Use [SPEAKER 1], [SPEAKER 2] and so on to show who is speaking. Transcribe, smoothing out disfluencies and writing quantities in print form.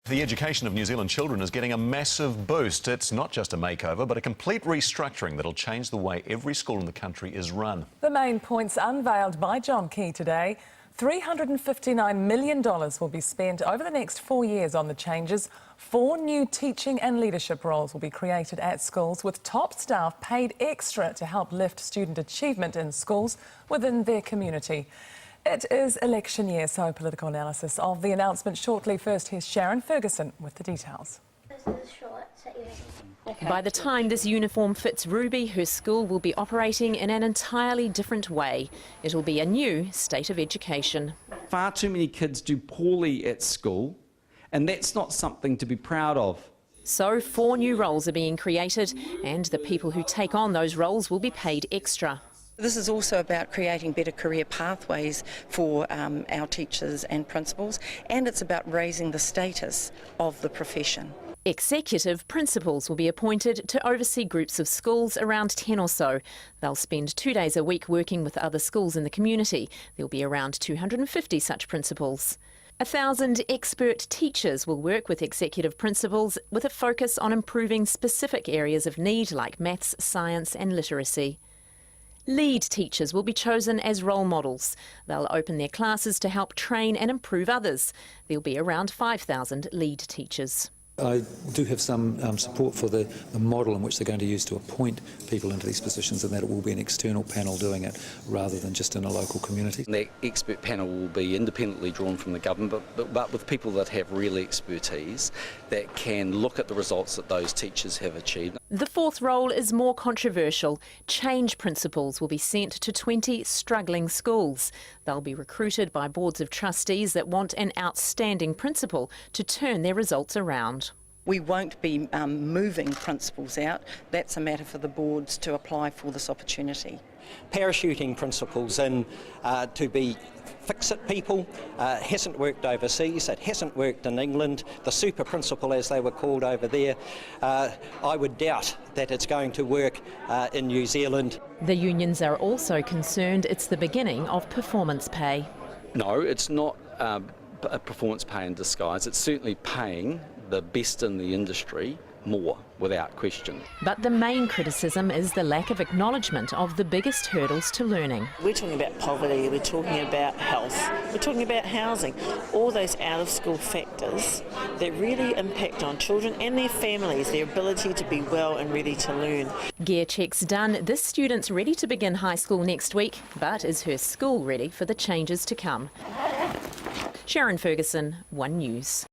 [SPEAKER 1] The education of New Zealand children is getting a massive boost. It's not just a makeover, but a complete restructuring that'll change the way every school in the country is run.
[SPEAKER 2] The main points unveiled by John Key today. $359 million will be spent over the next 4 years on the changes. 4 new teaching and leadership roles will be created at schools, with top staff paid extra to help lift student achievement in schools within their community. It is election year, so political analysis of the announcement shortly. First, here's Sharon Ferguson with the details.
[SPEAKER 3] By the time this uniform fits Ruby, her school will be operating in an entirely different way. It'll be a new state of education.
[SPEAKER 4] Far too many kids do poorly at school, and that's not something to be proud of.
[SPEAKER 3] So 4 new roles are being created, and the people who take on those roles will be paid extra.
[SPEAKER 5] This is also about creating better career pathways for our teachers and principals, and it's about raising the status of the profession.
[SPEAKER 3] Executive principals will be appointed to oversee groups of schools, around 10 or so. They'll spend 2 days a week working with other schools in the community. There'll be around 250 such principals. 1,000 expert teachers will work with executive principals with a focus on improving specific areas of need like maths, science and literacy. Lead teachers will be chosen as role models. They'll open their classes to help train and improve others. There'll be around 5,000 lead teachers.
[SPEAKER 6] I do have some support for the model in which they're going to use to appoint people into these positions, and that it will be an external panel doing it rather than just in a local community.
[SPEAKER 4] The expert panel will be independently drawn from the government, but with people that have real expertise that can look at the results that those teachers have achieved.
[SPEAKER 3] The 4th role is more controversial. Change principals will be sent to 20 struggling schools. They'll be recruited by boards of trustees that want an outstanding principal to turn their results around.
[SPEAKER 5] We won't be moving principals out. That's a matter for the boards to apply for this opportunity.
[SPEAKER 7] Parachuting principals in to be fix-it people hasn't worked overseas, it hasn't worked in England. The super principal, as they were called over there, I would doubt that it's going to work in New Zealand.
[SPEAKER 3] The unions are also concerned it's the beginning of performance pay.
[SPEAKER 4] No, it's not a performance pay in disguise. It's certainly paying the best in the industry more, without question.
[SPEAKER 3] But the main criticism is the lack of acknowledgement of the biggest hurdles to learning.
[SPEAKER 8] We're talking about poverty, we're talking about health, we're talking about housing, all those out-of-school factors that really impact on children and their families, their ability to be well and ready to learn.
[SPEAKER 3] Gear checks done. This student's ready to begin high school next week, but is her school ready for the changes to come? Sharon Ferguson, One News.